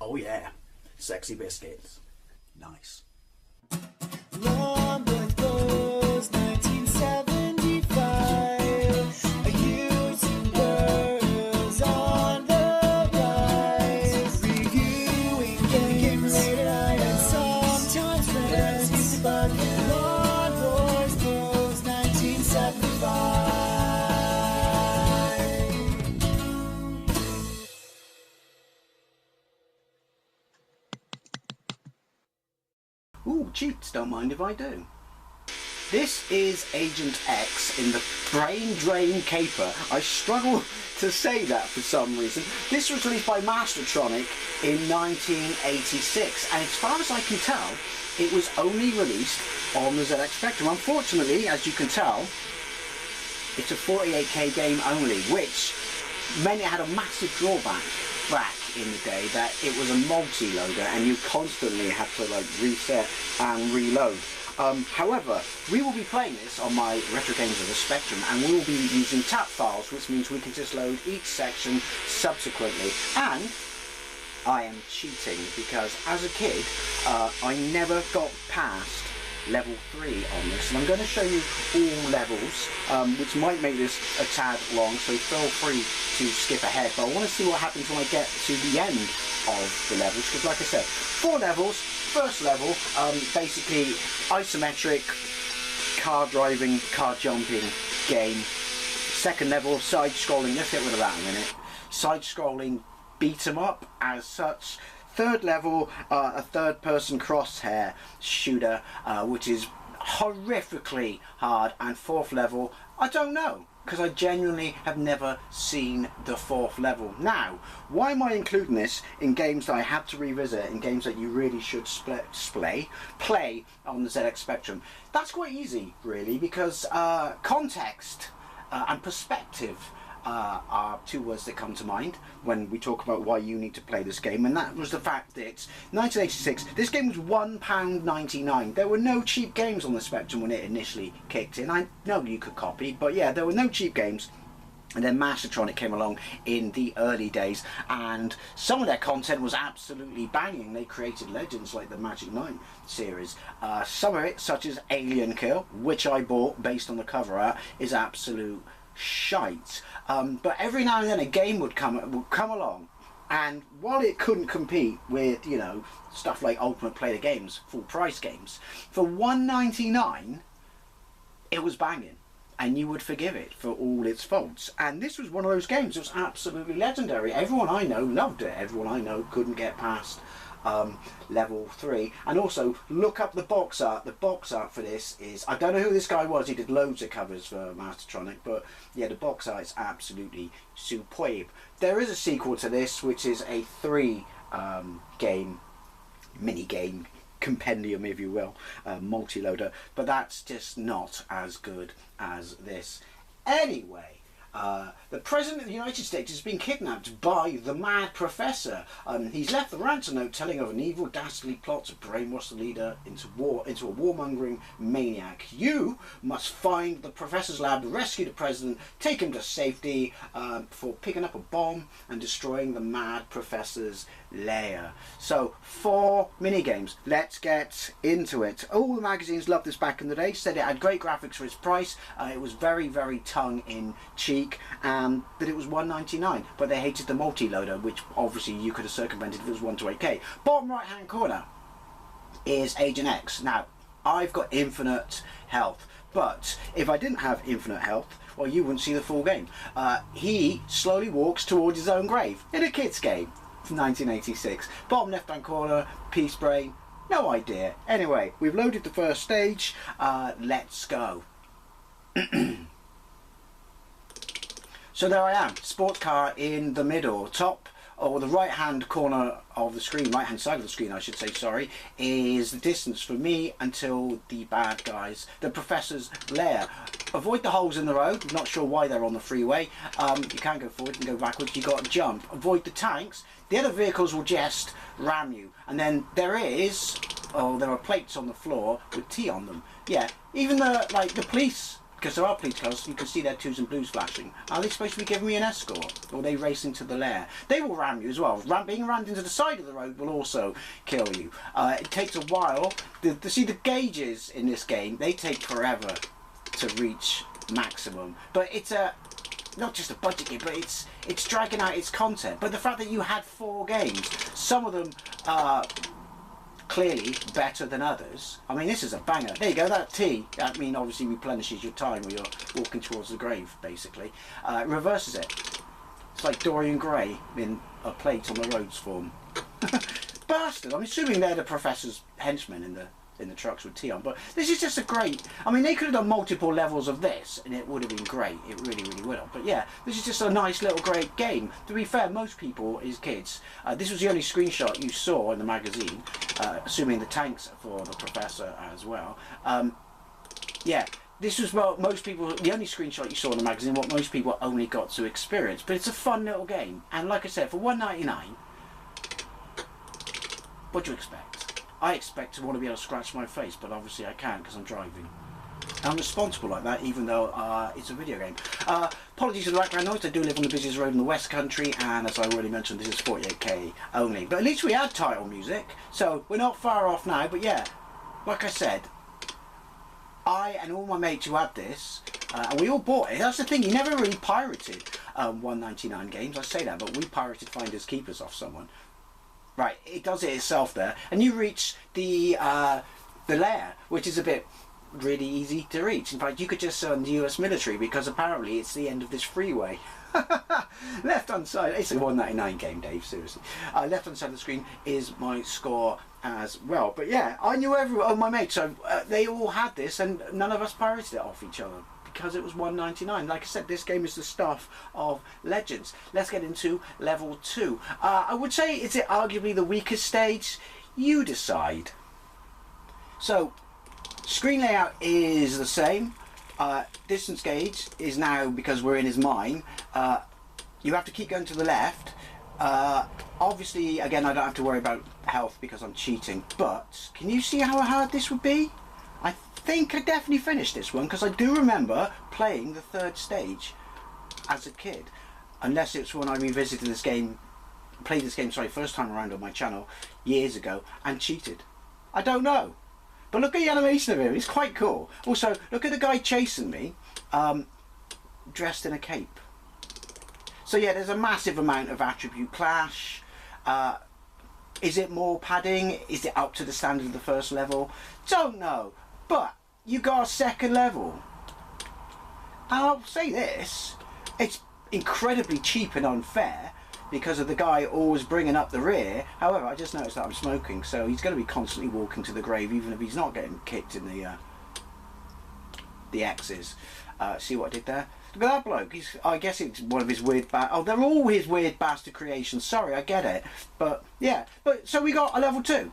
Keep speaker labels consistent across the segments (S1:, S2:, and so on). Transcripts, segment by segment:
S1: Oh yeah, sexy biscuits. Nice.
S2: Long Boys Blues, 1975. A YouTuber on the rise. Reviewing games late at night and sometimes friends. But Long Boys Blues, 1975.
S1: Ooh, cheats, don't mind if I do. This is Agent X in the Brain Drain Caper. I struggle to say that for some reason. This was released by Mastertronic in 1986, and as far as I can tell, it was only released on the ZX Spectrum. Unfortunately, as you can tell, it's a 48K game only, which meant it had a massive drawback back in the day, that it was a multi-loader and you constantly had to like reset and reload. However, we will be playing this on my Retro Games of the Spectrum, and we will be using tap files, which means we can just load each section subsequently. And I am cheating because as a kid I never got past level 3 on this, and I'm going to show you all levels, which might make this a tad long, so feel free to skip ahead, but I want to see what happens when I get to the end of the levels, because like I said, 4 levels. First level, basically isometric car driving, car jumping game. Second level, side-scrolling, let's get rid of that in a minute, side-scrolling beat 'em up as such. Third level, a third-person crosshair shooter, which is horrifically hard. And fourth level, I don't know, because I genuinely have never seen the fourth level. Now, why am I including this in games that I had to revisit, in games that you really should play on the ZX Spectrum? That's quite easy, really, because context and perspective are 2 words that come to mind when we talk about why you need to play this game, and that was the fact that 1986, this game was £1.99. There were no cheap games on the Spectrum when it initially kicked in. I know you could copy, but yeah, there were no cheap games. And then Mastertronic came along in the early days, and some of their content was absolutely banging. They created legends like the Magic 9 series. Some of it, such as Alien Kill, which I bought based on the cover art, is absolute shite. But every now and then a game would come along, and while it couldn't compete with, you know, stuff like Ultimate Play the Games, full price games, for £1.99 it was banging, and you would forgive it for all its faults. And this was one of those games that was absolutely legendary. Everyone I know loved it. Everyone I know couldn't get past level 3. And also, look up the box art. The box art for this is, I don't know who this guy was, he did loads of covers for Mastertronic, but yeah, the box art is absolutely superb. There is a sequel to this, which is a 3 game mini game compendium, if you will, multi-loader, but that's just not as good as this. Anyway, the President of the United States has been kidnapped by the Mad Professor. He's left the ransom note telling of an evil, dastardly plot to brainwash the leader into a warmongering maniac. You must find the Professor's lab, rescue the President, take him to safety before picking up a bomb and destroying the Mad Professor's lair. So, 4 mini-games. Let's get into it. All the magazines loved this back in the day, said it had great graphics for its price. It was very, very tongue-in-cheek, and that it was £1.99, but they hated the multi-loader, which obviously you could have circumvented if it was 1 to 8K. Bottom right-hand corner is Agent X. Now, I've got infinite health, but if I didn't have infinite health, well, you wouldn't see the full game. He slowly walks towards his own grave in a kid's game from 1986. Bottom left-hand corner, Peace Brain. No idea. Anyway, we've loaded the first stage. Let's go. So there I am, sports car in the middle. Top, or the right hand corner of the screen, right hand side of the screen I should say, sorry, is the distance for me until the bad guys, the Professor's lair. Avoid the holes in the road. I'm not sure why they're on the freeway. You can go forward, you can go backwards, you got to jump. Avoid the tanks. The other vehicles will just ram you. And then there are plates on the floor with T on them. Yeah, even the police because there are police cars, you can see their twos and blues flashing. Are they supposed to be giving me an escort? Or are they racing to the lair? They will ram you as well. Being rammed into the side of the road will also kill you. It takes a while. See, the gauges in this game, they take forever to reach maximum. But it's not just a budget game, but it's dragging out its content. But the fact that you had 4 games, some of them are clearly better than others. I mean, this is a banger. There you go, that T, I mean, obviously replenishes your time when you're walking towards the grave, basically. It reverses it. It's like Dorian Gray in a plate on the roads form. Bastard! I'm assuming they're the professor's henchmen in the trucks with T on, but this is just a great. I mean, they could have done multiple levels of this, and it would have been great. It really, really would have. But yeah, this is just a nice little great game. To be fair, most people, his kids, this was the only screenshot you saw in the magazine, assuming the tanks for the professor as well. Yeah. This was what most people, the only screenshot you saw in the magazine, what most people only got to experience. But it's a fun little game. And like I said, for $1.99, what do you expect? I expect to want to be able to scratch my face, but obviously I can't because I'm driving. I'm responsible like that, even though it's a video game. Apologies for the background noise. I do live on the busiest road in the West Country, and as I already mentioned, this is 48k only. But at least we had title music, so we're not far off now. But yeah, like I said, I and all my mates who had this, and we all bought it. That's the thing, you never really pirated $1.99 games. I say that, but we pirated Finders Keepers off someone. Right, it does it itself there, and you reach the lair, which is a bit really easy to reach. In fact, you could just send the US military because apparently it's the end of this freeway. Left hand side, it's a $1.99 game, Dave, seriously. Left hand side of the screen is my score as well. But yeah, I knew everyone, my mates, so they all had this, and none of us pirated it off each other because it was $1.99. Like I said, this game is the stuff of legends. Let's get into level 2. I would say, is it arguably the weakest stage? You decide. So, screen layout is the same. Distance gauge is now, because we're in his mine, you have to keep going to the left. Obviously, again, I don't have to worry about health because I'm cheating, but can you see how hard this would be? I think I definitely finished this one because I do remember playing the 3rd stage as a kid, unless it's when I revisited this game, played this game, sorry, first time around on my channel years ago and cheated. I don't know. But look at the animation of him, it's quite cool. Also, look at the guy chasing me, dressed in a cape. So yeah, there's a massive amount of attribute clash. Is it more padding? Is it up to the standard of the first level? Don't know. But you got a 2nd level. And I'll say this, it's incredibly cheap and unfair because of the guy always bringing up the rear. However, I just noticed that I'm smoking, so he's going to be constantly walking to the grave, even if he's not getting kicked in the X's. See what I did there? Look at that bloke. I guess it's one of his weird oh, they're all his weird bastard creations. Sorry, I get it. But yeah, so we got a level 2,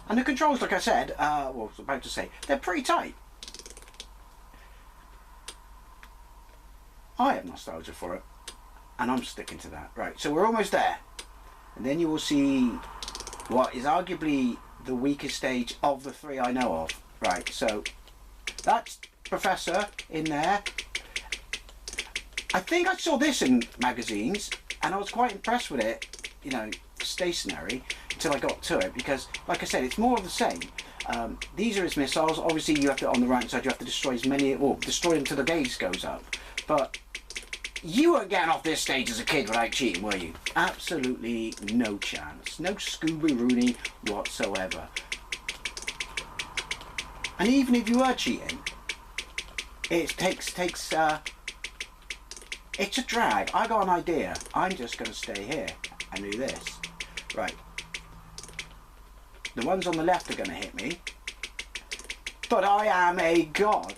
S1: and the controls, like I said, well, I was about to say, they're pretty tight. I have nostalgia for it, and I'm sticking to that. Right, so we're almost there, and then you will see what is arguably the weakest stage of the 3 I know of. Right, so that's Professor in there. I think I saw this in magazines, and I was quite impressed with it, you know, stationary, until I got to it, because, like I said, it's more of the same. These are his missiles. Obviously, you have to, on the right side, you have to destroy as many, or destroy them till the gauge goes up. But you weren't getting off this stage as a kid without cheating, were you? Absolutely no chance. No Scooby-Rooney whatsoever. And even if you were cheating, it takes it's a drag. I got an idea. I'm just going to stay here and do this. Right. The ones on the left are going to hit me. But I am a god.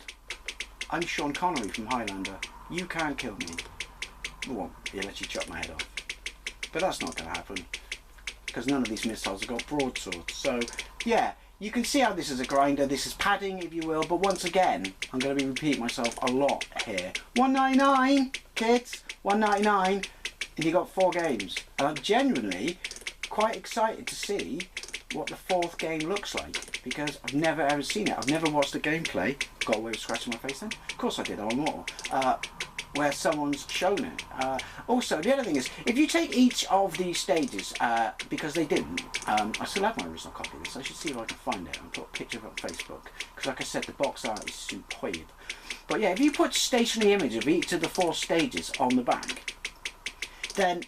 S1: I'm Sean Connery from Highlander. You can't kill me. Well, he'll let you chop my head off. But that's not going to happen, because none of these missiles have got broadswords. So, yeah, you can see how this is a grinder. This is padding, if you will. But once again, I'm going to be repeating myself a lot here. $1.99, kids. $1.99, and you got 4 games. And I'm genuinely quite excited to see what the 4th game looks like. because I've never ever seen it. I've never watched the gameplay. Got away with scratching my face then? Of course I did, I'm Immortal. Where someone's shown it. Also, the other thing is, if you take each of these stages, because they didn't, I still have my original copy of this, I should see if I can find it. I'll put a picture of it on Facebook, because like I said, the box art is superb. But yeah, if you put stationary image of each of the 4 stages on the back, then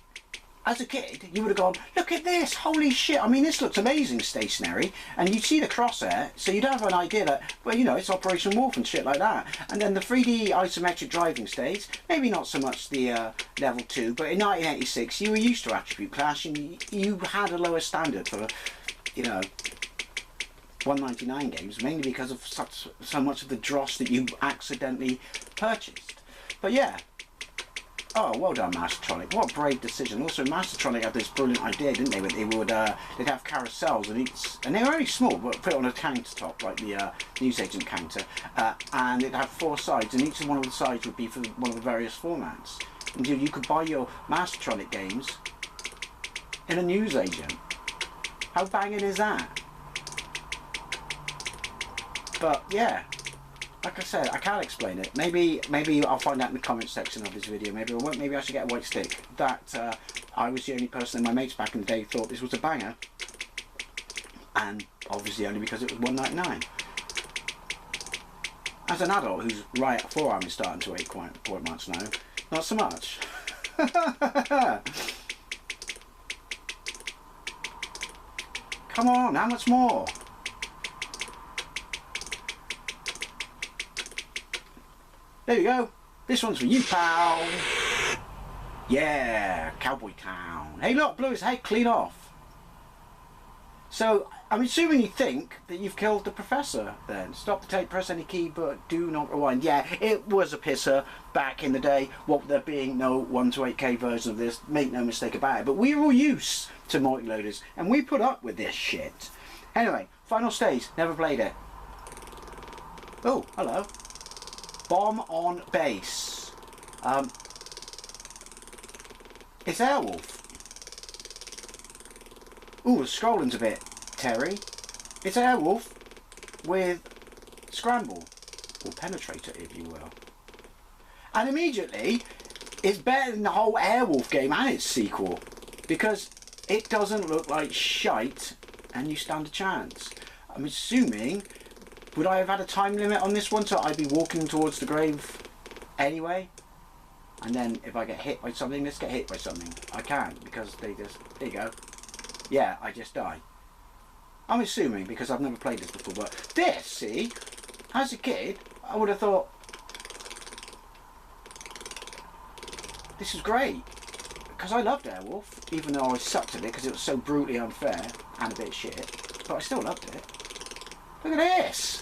S1: as a kid, you would have gone, look at this, holy shit, I mean, this looks amazing stationary, and you'd see the crosshair, so you'd have an idea that, well, you know, it's Operation Wolf and shit like that. And then the 3D isometric driving stage, maybe not so much the level 2, but in 1986, you were used to attribute clash, and you had a lower standard for, you know, 199 games, mainly because of so much of the dross that you accidentally purchased. But yeah. Oh, well done, Mastertronic. What a brave decision. Also, Mastertronic had this brilliant idea, didn't they? Where they would, they'd have carousels, and they were only small, but put it on a countertop, like the newsagent counter, and it'd have 4 sides, and each one of the sides would be for one of the various formats. And you could buy your Mastertronic games in a newsagent. How banging is that? But yeah. Like I said, I can't explain it. Maybe I'll find out in the comments section of this video. Maybe I won't. Maybe I should get a white stick. That I was the only person in my mates back in the day thought this was a banger, and obviously only because it was $1.99. As an adult whose right forearm is starting to ache quite much now, not so much. Come on, how much more? There you go. This one's for you, pal. Yeah, Cowboy Town. Hey, look, blew his head clean off. So, I'm assuming you think that you've killed the professor then. Stop the tape, press any key, but do not rewind. Yeah, it was a pisser back in the day. What there being no 128K version of this, make no mistake about it. But we're all used to multi-loaders, and we put up with this shit. Anyway, final stage. Never played it. Oh, hello. Bomb on base. It's Airwolf. Ooh, the scrolling's a bit Terry. It's Airwolf with Scramble, or Penetrator if you will. And immediately, it's better than the whole Airwolf game and its sequel, because it doesn't look like shite and you stand a chance. I'm assuming, would I have had a time limit on this one, so I'd be walking towards the grave anyway? And then if I get hit by something, let's get hit by something. I can't, because they just, there you go. Yeah, I just die. I'm assuming, because I've never played this before, but this, see, as a kid, I would have thought, this is great. Because I loved Airwolf, even though I sucked at it, because it was so brutally unfair, and a bit shit, but I still loved it. Look at this!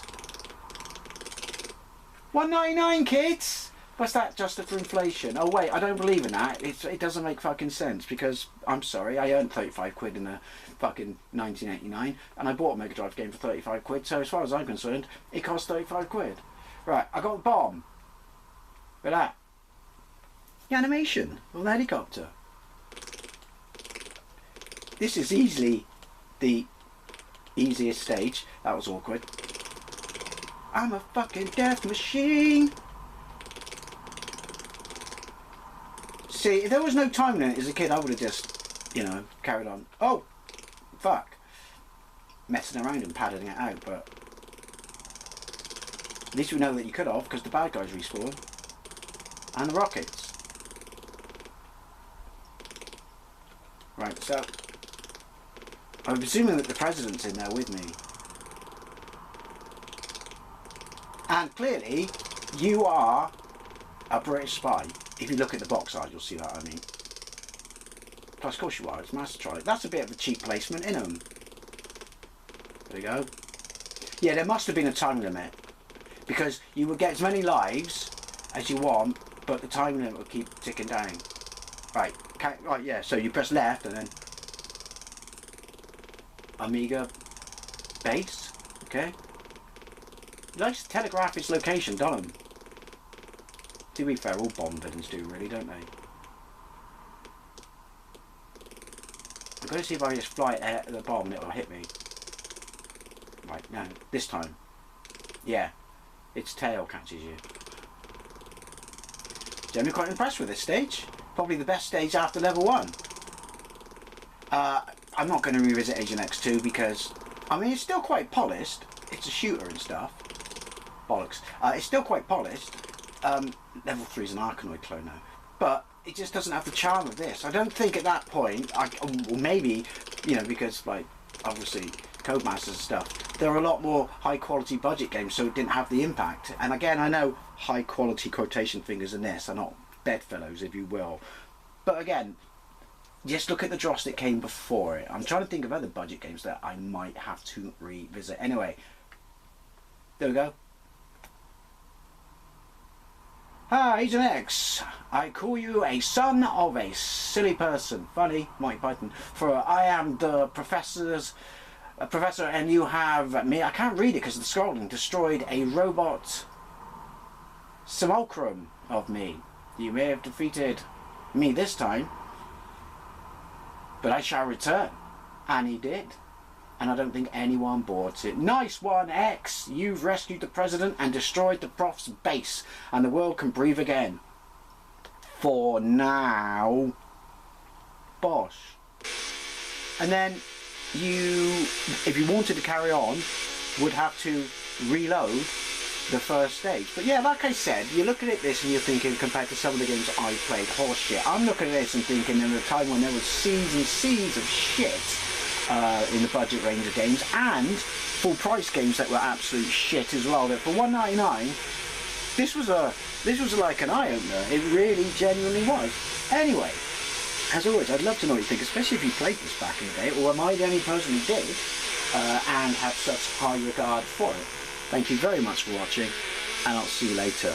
S1: $1.99, kids! What's that, adjusted for inflation? Oh wait, I don't believe in that. It doesn't make fucking sense, because, I'm sorry, I earned 35 quid in the fucking 1989, and I bought a Mega Drive game for 35 quid, so as far as I'm concerned, it cost 35 quid. Right, I got the bomb. Look at that. The animation of the helicopter. This is easily the easiest stage. That was awkward. I'm a fucking death machine. See, if there was no time limit as a kid, I would have just, you know, carried on. Oh, fuck. Messing around and padding it out, but at least we know that you could have, because the bad guys respawn. And the rockets. Right, so I'm assuming that the president's in there with me. And clearly, you are a British spy. If you look at the box art, you'll see that, I mean. Plus, of course you are, it's Mastertronic. That's a bit of a cheap placement in them. There we go. Yeah, there must have been a time limit. Because you would get as many lives as you want, but the time limit will keep ticking down. Right, right, yeah, so you press left and then Amiga base, okay. He likes to telegraph its location, don't he? To be fair, all Bond villains do, really, don't they? I'm going to see if I just fly at the bomb and it'll hit me. Right, no, this time. Yeah, its tail catches you. Generally quite impressed with this stage. Probably the best stage after level 1. I'm not going to revisit Agent X2 because, I mean, it's still quite polished. It's a shooter and stuff. Bollocks. It's still quite polished. Level 3 is an Arkanoid clone now. But it just doesn't have the charm of this. I don't think at that point, or maybe, you know, because, like, obviously, Codemasters and stuff, there are a lot more high quality budget games, so it didn't have the impact. And again, I know high quality quotation fingers in this are not bedfellows, if you will. But again, just look at the dross that came before it. I'm trying to think of other budget games that I might have to revisit. Anyway, there we go. Hi, Agent X. I call you a son of a silly person. Funny, Mike Python. For I am the professor, and you have me. I can't read it because of the scrolling. Destroyed a robot simulacrum of me. You may have defeated me this time, but I shall return. And he did. And I don't think anyone bought it. Nice one, X! You've rescued the president and destroyed the prof's base, and the world can breathe again. For now. Bosh. And then you, if you wanted to carry on, would have to reload the first stage. But yeah, like I said, you're looking at this and you're thinking, compared to some of the games I played, horseshit. I'm looking at this and thinking, in a time when there was seas and seas of shit in the budget range of games, and full price games that were absolute shit as well, that for $1.99 this was like an eye-opener. It really genuinely was. Anyway, as always, I'd love to know what you think, especially if you played this back in the day, or am I the only person who did and have such high regard for it. Thank you very much for watching, and I'll see you later.